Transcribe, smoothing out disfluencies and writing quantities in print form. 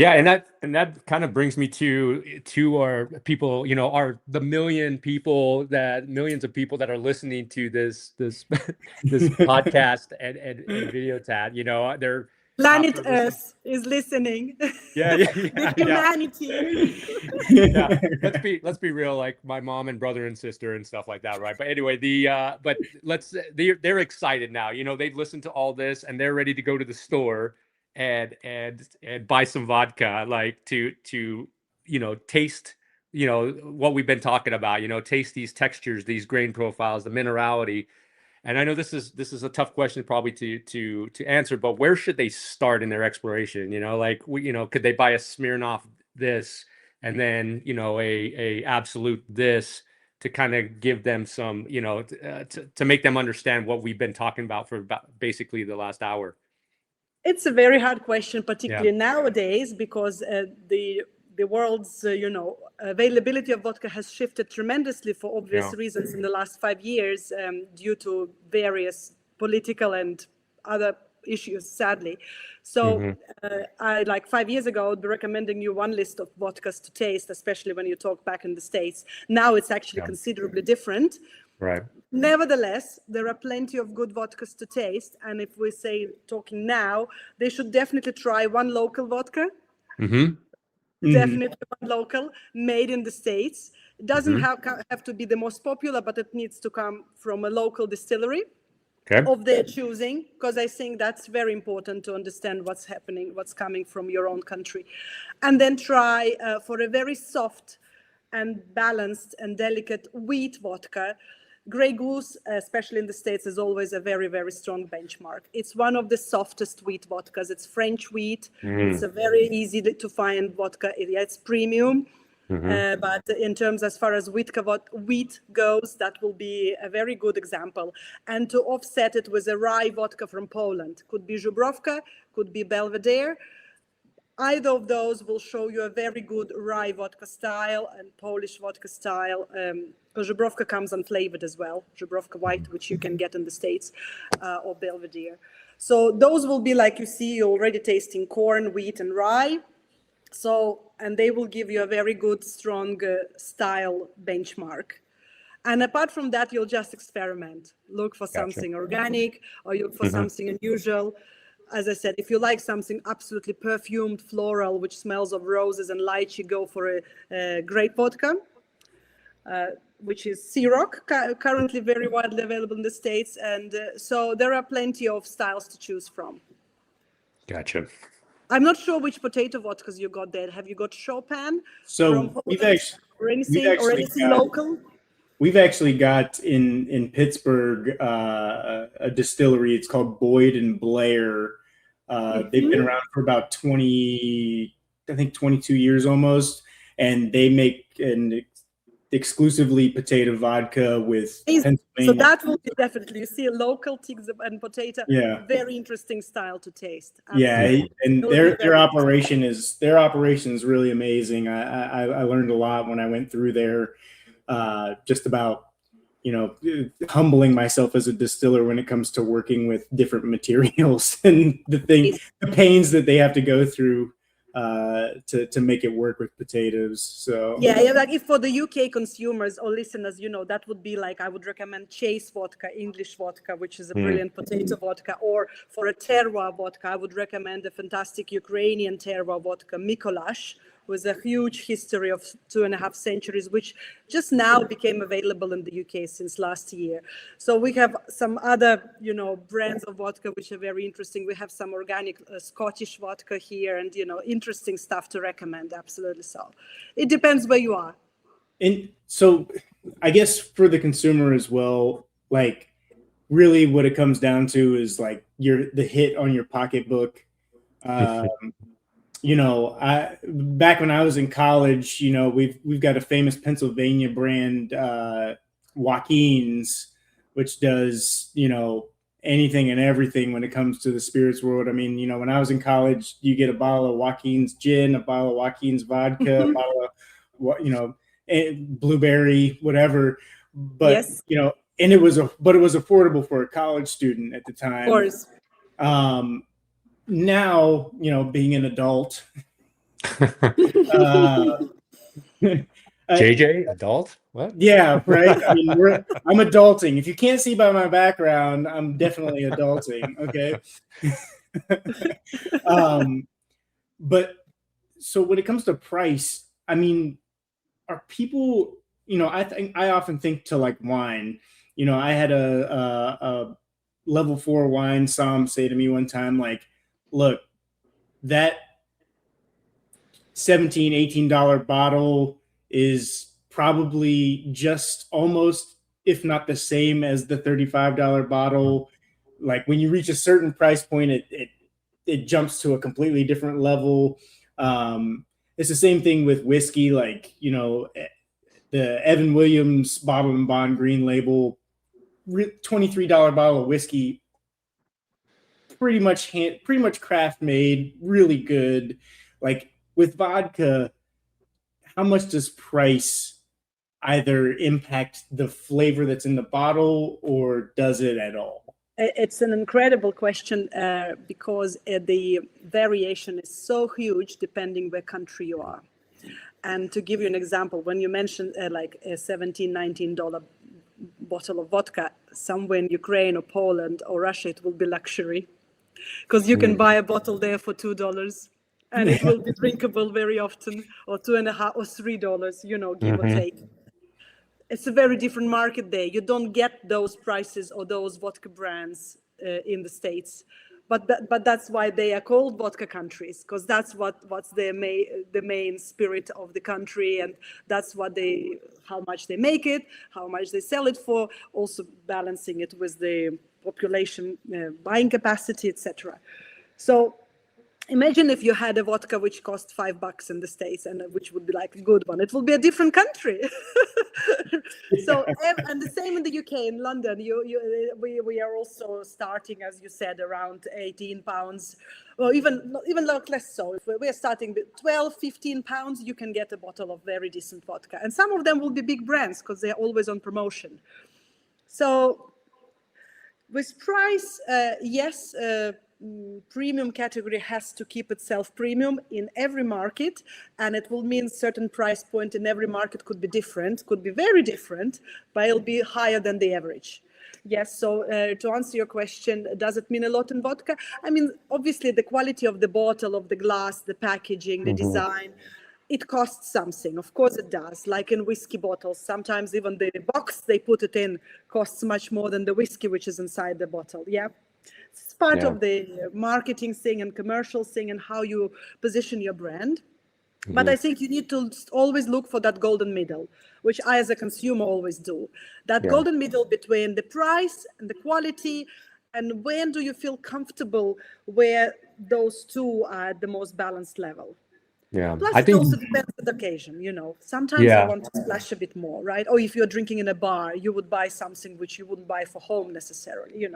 Yeah, and that kind of brings me to our people, the millions of people that are listening to this this podcast and video, Tad. They're Planet after listening. Earth is listening. Yeah, yeah, The yeah, yeah. humanity. Yeah, let's be real, like my mom and brother and sister and stuff like that, right? But anyway, but they're excited now. They've listened to all this and they're ready to go to the store and buy some vodka, like to taste what we've been talking about. Taste these textures, these grain profiles, the minerality. And I know this is a tough question probably to answer, but where should they start in their exploration? Like could they buy a Smirnoff this and then a absolute this to kind of give them some to make them understand what we've been talking about for about basically the last hour. It's a very hard question, Yeah. particularly nowadays, because the world's availability of vodka has shifted tremendously for obvious Yeah. reasons in the last 5 years, due to various political and other issues, sadly. So I, like 5 years ago, would be recommending you one list of vodkas to taste, especially when you talk back in the States. Now it's actually Yeah. considerably different. Right. Nevertheless, there are plenty of good vodkas to taste. And if we say talking now, they should definitely try one local vodka. Definitely one local, made in the States. It doesn't have to be the most popular, but it needs to come from a local distillery Okay. of their choosing, because I think that's very important to understand what's happening, what's coming from your own country. And then try for a very soft and balanced and delicate wheat vodka. Grey Goose, especially in the States, is always a very, very strong benchmark. It's one of the softest wheat vodkas. It's French wheat. It's a very easy to find vodka. It's premium. But in terms as far as wheat goes, that will be a very good example. And to offset it with a rye vodka from Poland. Could be Żubrówka, could be Belvedere. Either of those will show you a very good rye vodka style and Polish vodka style. Because Żubrówka comes unflavored as well. Żubrówka white, which you can get in the States, or Belvedere. So those will be, like you see, you're already tasting corn, wheat, and rye. And they will give you a very good, strong style benchmark. And apart from that, you'll just experiment. Look for something organic, or you look for something unusual. As I said, if you like something absolutely perfumed, floral, which smells of roses and lychee, go for a grape vodka, which is Ciroc, currently very widely available in the States. And so there are plenty of styles to choose from. Gotcha. I'm not sure which potato vodkas you got there. Have you got Chopin? So we've anything local? We've actually got in Pittsburgh a distillery. It's called Boyd and Blair. They've been around for about 22 years almost, and they make an exclusively potato vodka with Pennsylvania. So that will be definitely, you see a local ticks and potato, very interesting style to taste. Absolutely. Yeah, and their operation is really amazing. I learned a lot when I went through there, just about humbling myself as a distiller when it comes to working with different materials and the pains that they have to go through to make it work with potatoes. So like if for the UK consumers or listeners, that would be like, I would recommend Chase vodka, English vodka, which is a brilliant potato vodka. Or for a terroir vodka, I would recommend a fantastic Ukrainian terroir vodka, Mikolash, with a huge history of 2.5 centuries, which just now became available in the UK since last year. So we have some other, brands of vodka which are very interesting. We have some organic Scottish vodka here, and interesting stuff to recommend. Absolutely. So it depends where you are. And so, I guess for the consumer as well, like really what it comes down to is like the hit on your pocketbook. Back when I was in college, we've got a famous Pennsylvania brand, Joaquin's, which does, anything and everything when it comes to the spirits world. I mean, when I was in college, you get a bottle of Joaquin's gin, a bottle of Joaquin's vodka, a bottle of, blueberry, whatever. But, and it was affordable for a college student at the time. Of course. Now, being an adult, Uh, JJ, adult? What? yeah, right. I mean, I'm adulting. If you can't see by my background, I'm definitely adulting. Okay. But so when it comes to price, I mean, are people, I often think to like wine. I had a level 4 wine som say to me one time, like, look, that $17-18 bottle is probably just almost, if not the same as the $35 bottle. Like when you reach a certain price point, it jumps to a completely different level. It's the same thing with whiskey. Like, the Evan Williams Bottled and Bond Green Label, $23 bottle of whiskey, pretty much craft made, really good. Like with vodka, how much does price either impact the flavor that's in the bottle, or does it at all? It's an incredible question because the variation is so huge depending where country you are. And to give you an example, when you mentioned like a $17, $19 bottle of vodka, somewhere in Ukraine or Poland or Russia, it will be luxury, because you can buy a bottle there for $2 and it will be drinkable very often, or $2.50 or $3, give or take. It's a very different market there. You don't get those prices or those vodka brands in the States, but that's why they are called vodka countries, because that's what's the main spirit of the country, and that's how much they make it, how much they sell it for, also balancing it with the population buying capacity, etc. So imagine if you had a vodka which cost $5 in the States, and which would be like a good one. It will be a different country. So, and the same in the UK, in London. We are also starting, as you said, around 18 pounds, or even less so. If we are starting with 12, 15 pounds, you can get a bottle of very decent vodka. And some of them will be big brands because they're always on promotion. So with price, yes, premium category has to keep itself premium in every market, and it will mean certain price point in every market could be different, could be very different, but it'll be higher than the average. Yes, so to answer your question, does it mean a lot in vodka? I mean, obviously the quality of the bottle, of the glass, the packaging, the design, it costs something. Of course it does. Like in whiskey bottles, sometimes even the box they put it in costs much more than the whiskey which is inside the bottle. Yeah. It's part of the marketing thing and commercial thing and how you position your brand. But I think you need to always look for that golden middle, which I as a consumer always do. That golden middle between the price and the quality, and when do you feel comfortable where those two are at the most balanced level. Yeah, Plus, I it think also depends on the occasion, Sometimes you want to splash a bit more, right? Or if you're drinking in a bar, you would buy something which you wouldn't buy for home necessarily,